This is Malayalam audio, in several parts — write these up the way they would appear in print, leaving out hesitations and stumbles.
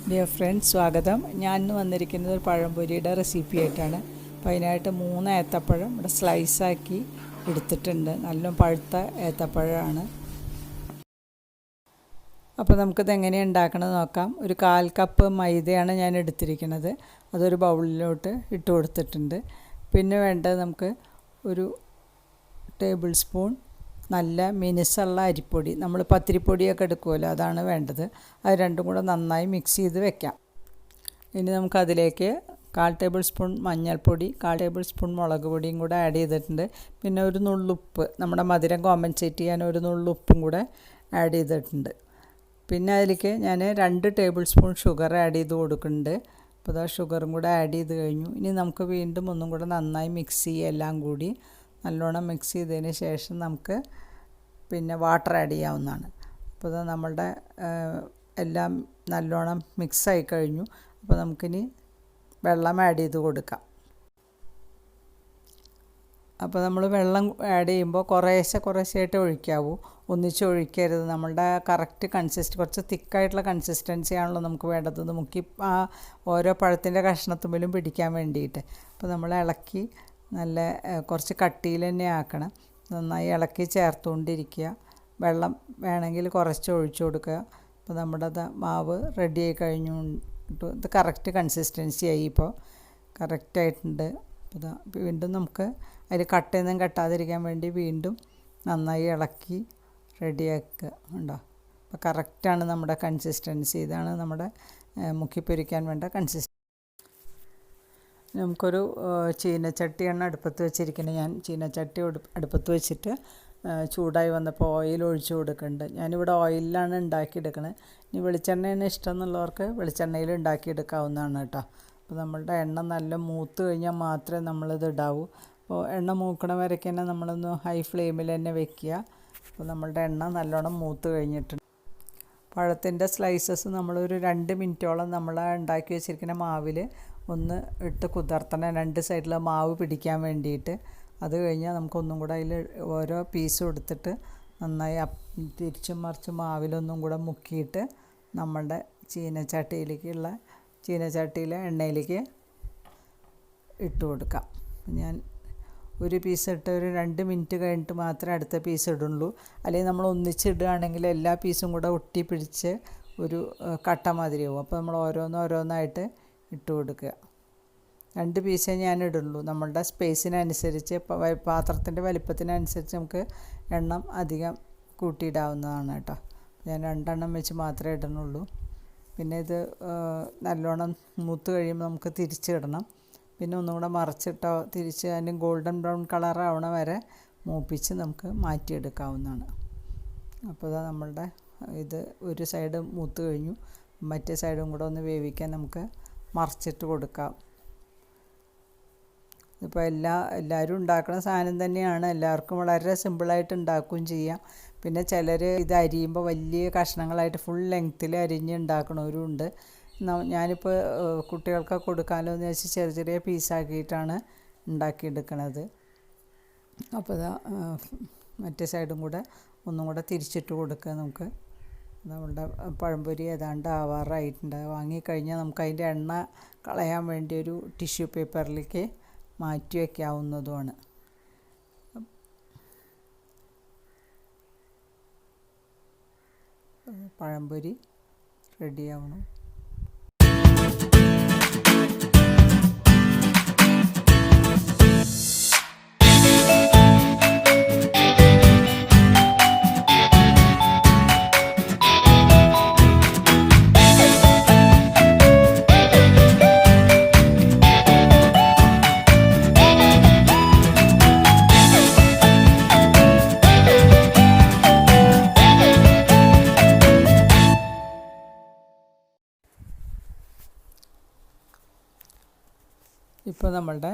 ഡിയർ ഫ്രണ്ട്സ്, സ്വാഗതം. ഞാൻ ഇന്ന് വന്നിരിക്കുന്നത് ഒരു പഴംപൊരിയുടെ റെസിപ്പി ആയിട്ടാണ്. അപ്പോൾ അതിനായിട്ട് 3 ഏത്തപ്പഴം ഇവിടെ സ്ലൈസാക്കി എടുത്തിട്ടുണ്ട്. നല്ല പഴുത്ത ഏത്തപ്പഴമാണ്. അപ്പോൾ നമുക്കിത് എങ്ങനെയാണ് ഉണ്ടാക്കണമെന്ന് നോക്കാം. ഒരു 1/4 കപ്പ് മൈദയാണ് ഞാൻ എടുത്തിരിക്കുന്നത്. അതൊരു ബൗളിലോട്ട് ഇട്ട് കൊടുത്തിട്ടുണ്ട്. പിന്നെ വേണ്ടത് നമുക്ക് ഒരു ടേബിൾ സ്പൂൺ നല്ല മിനുസുള്ള അരിപ്പൊടി, നമ്മൾ പത്തിരിപ്പൊടിയൊക്കെ എടുക്കുമല്ലോ, അതാണ് വേണ്ടത്. അത് രണ്ടും കൂടെ നന്നായി മിക്സ് ചെയ്ത് വെക്കാം. ഇനി നമുക്കതിലേക്ക് 1/4 ടേബിൾ സ്പൂൺ മഞ്ഞൾപ്പൊടി, 1/4 ടേബിൾ സ്പൂൺ മുളക് പൊടിയും കൂടെ ആഡ് ചെയ്തിട്ടുണ്ട്. പിന്നെ ഒരു നുള്ളുപ്പ്, നമ്മുടെ മധുരം കോമ്പൻസേറ്റ് ചെയ്യാൻ ഒരു നുള്ളുപ്പും കൂടെ ആഡ് ചെയ്തിട്ടുണ്ട്. പിന്നെ അതിലേക്ക് ഞാൻ 2 ടേബിൾ സ്പൂൺ ഷുഗർ ആഡ് ചെയ്ത് കൊടുക്കുന്നുണ്ട്. അപ്പോൾ അതാ ഷുഗറും കൂടെ ആഡ് ചെയ്ത് കഴിഞ്ഞു. ഇനി നമുക്ക് വീണ്ടും ഒന്നും കൂടെ നന്നായി മിക്സ് ചെയ്യുക. എല്ലാം കൂടി നല്ലോണം മിക്സ് ചെയ്തതിന് ശേഷം നമുക്ക് പിന്നെ വാട്ടർ ആഡ് ചെയ്യാവുന്നതാണ്. അപ്പോൾ ഇത് നമ്മളുടെ എല്ലാം നല്ലോണം മിക്സായി കഴിഞ്ഞു. അപ്പോൾ നമുക്കിനി വെള്ളം ആഡ് ചെയ്ത് കൊടുക്കാം. അപ്പോൾ നമ്മൾ വെള്ളം ആഡ് ചെയ്യുമ്പോൾ കുറേശ്ശായിട്ട് ഒഴിക്കാവൂ, ഒന്നിച്ച് ഒഴിക്കരുത്. നമ്മളുടെ കറക്റ്റ് കുറച്ച് തിക്കായിട്ടുള്ള കൺസിസ്റ്റൻസി ആണല്ലോ നമുക്ക് വേണ്ടത്. മുക്കി ആ ഓരോ പഴത്തിൻ്റെ കഷ്ണത്തുമ്പിലും പിടിക്കാൻ വേണ്ടിയിട്ട്. അപ്പോൾ നമ്മൾ ഇളക്കി നല്ല കുറച്ച് കട്ടിയിൽ തന്നെ ആക്കണം. നന്നായി ഇളക്കി ചേർത്തുകൊണ്ടിരിക്കുക. വെള്ളം വേണമെങ്കിൽ കുറച്ച് ഒഴിച്ചു കൊടുക്കുക. അപ്പോൾ നമ്മുടെ മാവ് റെഡിയായി കഴിഞ്ഞു. ഇത് കറക്റ്റ് കൺസിസ്റ്റൻസി ആയി, ഇപ്പോൾ കറക്റ്റായിട്ടുണ്ട്. അപ്പോൾ വീണ്ടും നമുക്ക് അതിൽ കട്ടയൊന്നും കെട്ടാതിരിക്കാൻ വേണ്ടി വീണ്ടും നന്നായി ഇളക്കി റെഡിയാക്കുക. ഉണ്ടോ? അപ്പോൾ കറക്റ്റാണ് നമ്മുടെ കൺസിസ്റ്റൻസി. ഇതാണ് നമ്മുടെ മുക്കിപ്പൊരിക്കാൻ വേണ്ട കൺസിസ്റ്റൻസി. നമുക്കൊരു ചീനച്ചട്ടിയാണ് അടുപ്പത്ത് വെച്ചിരിക്കുന്നത്. ഞാൻ ചീനച്ചട്ടി അടുപ്പത്ത് വെച്ചിട്ട് ചൂടായി വന്നപ്പോൾ ഓയിൽ ഒഴിച്ച് കൊടുക്കുന്നുണ്ട്. ഞാനിവിടെ ഓയിലിലാണ് ഉണ്ടാക്കിയെടുക്കുന്നത്. ഇനി വെളിച്ചെണ്ണയാണ് ഇഷ്ടം എന്നുള്ളവർക്ക് വെളിച്ചെണ്ണയിൽ ഉണ്ടാക്കിയെടുക്കാവുന്നതാണ് കേട്ടോ. അപ്പോൾ നമ്മളുടെ എണ്ണ നല്ല മൂത്ത് കഴിഞ്ഞാൽ മാത്രമേ നമ്മളിത് ഇടാവൂ. അപ്പോൾ എണ്ണ മൂക്കണ വരയ്ക്ക് തന്നെ നമ്മളൊന്ന് ഹൈ ഫ്ലെയിമിൽ തന്നെ വെക്കുക. അപ്പോൾ നമ്മളുടെ എണ്ണ നല്ലോണം മൂത്ത് കഴിഞ്ഞിട്ടുണ്ട്. പഴത്തിൻ്റെ സ്ലൈസസ് നമ്മളൊരു 2 മിനിറ്റോളം നമ്മൾ ഉണ്ടാക്കി വെച്ചിരിക്കുന്ന മാവിൽ ഒന്ന് ഇട്ട് കുതിർത്തണം, 2 സൈഡിൽ മാവ് പിടിക്കാൻ വേണ്ടിയിട്ട്. അത് കഴിഞ്ഞാൽ നമുക്കൊന്നും കൂടെ അതിൽ ഓരോ പീസും എടുത്തിട്ട് നന്നായി തിരിച്ചും മറിച്ചും മാവിലൊന്നും കൂടെ മുക്കിയിട്ട് നമ്മളുടെ ചീനച്ചട്ടിയിലെ എണ്ണയിലേക്ക് ഇട്ട് കൊടുക്കാം. ഞാൻ ഒരു പീസ് ഇട്ട് ഒരു 2 മിനിറ്റ് കഴിഞ്ഞിട്ട് മാത്രമേ അടുത്ത പീസ് ഇടുള്ളൂ. അല്ലെങ്കിൽ നമ്മൾ ഒന്നിച്ചിടുകയാണെങ്കിൽ എല്ലാ പീസും കൂടെ ഒട്ടിപ്പിടിച്ച് ഒരു കട്ട മാതിരിയാവും. അപ്പോൾ നമ്മൾ ഓരോന്നായിട്ട് ഇട്ട് കൊടുക്കുക. 2 പീസേ ഞാൻ ഇടുള്ളൂ. നമ്മളുടെ സ്പേസിനനുസരിച്ച്, പാത്രത്തിൻ്റെ വലിപ്പത്തിനനുസരിച്ച് നമുക്ക് എണ്ണം അധികം കൂട്ടിയിടാവുന്നതാണ് കേട്ടോ. ഞാൻ 2 എണ്ണം വെച്ച് മാത്രമേ ഇടുന്നുള്ളൂ. പിന്നെ ഇത് നല്ലോണം മൂത്ത് കഴിയുമ്പോൾ നമുക്ക് തിരിച്ചിടണം. പിന്നെ ഒന്നും കൂടെ മറിച്ചിട്ടോ തിരിച്ച് അതിന് ഗോൾഡൻ ബ്രൗൺ കളറാവണ വരെ മൂപ്പിച്ച് നമുക്ക് മാറ്റിയെടുക്കാവുന്നതാണ്. അപ്പോൾ നമ്മളുടെ ഇത് ഒരു സൈഡ് മൂത്ത് കഴിഞ്ഞു. മറ്റേ സൈഡും കൂടെ ഒന്ന് വേവിക്കാൻ നമുക്ക് മറിച്ചിട്ട് കൊടുക്കാം. ഇപ്പോൾ എല്ലാവരും ഉണ്ടാക്കുന്ന സാധനം തന്നെയാണ്. എല്ലാവർക്കും വളരെ സിമ്പിളായിട്ട് ഉണ്ടാക്കുകയും ചെയ്യാം. പിന്നെ ചിലർ ഇത് അരിയുമ്പോൾ വലിയ കഷ്ണങ്ങളായിട്ട് ഫുൾ ലെങ്ത്തിൽ അരിഞ്ഞ് ഉണ്ടാക്കണവരും ഉണ്ട്. ഞാനിപ്പോൾ കുട്ടികൾക്കൊക്കെ കൊടുക്കാമല്ലോ എന്ന് വെച്ച് ചെറിയ പീസാക്കിയിട്ടാണ് ഉണ്ടാക്കിയെടുക്കണത്. അപ്പോൾ ഇതാ മറ്റേ സൈഡും കൂടെ ഒന്നും കൂടെ തിരിച്ചിട്ട് കൊടുക്കുക. നമുക്ക് നമ്മളുടെ പഴംപൊരി ഏതാണ്ട് ആവാറായിട്ടുണ്ട്. വാങ്ങിക്കഴിഞ്ഞാൽ നമുക്ക് അതിൻ്റെ എണ്ണ കളയാൻ വേണ്ടി ഒരു ടിഷ്യൂ പേപ്പറിലേക്ക് മാറ്റി വയ്ക്കാവുന്നതുമാണ്. പഴംപൊരി റെഡിയാവണം. ഇപ്പോൾ നമ്മളുടെ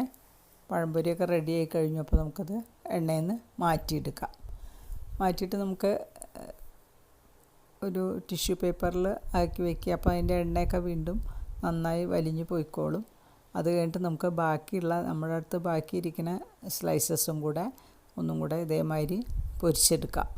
പഴംപൊരിയൊക്കെ റെഡിയായി കഴിഞ്ഞു. അപ്പോൾ നമുക്കത് എണ്ണയിൽ നിന്ന് മാറ്റിയെടുക്കാം. മാറ്റിയിട്ട് നമുക്ക് ഒരു ടിഷ്യൂ പേപ്പറിൽ ആക്കി വയ്ക്കുക. അപ്പോൾ അതിൻ്റെ എണ്ണയൊക്കെ വീണ്ടും നന്നായി വലിഞ്ഞ് പോയിക്കോളും. അത് കഴിഞ്ഞിട്ട് നമുക്ക് നമ്മുടെ അടുത്ത് ബാക്കിയിരിക്കുന്ന സ്ലൈസസും കൂടെ ഒന്നും കൂടെ ഇതേമാതിരി പൊരിച്ചെടുക്കാം.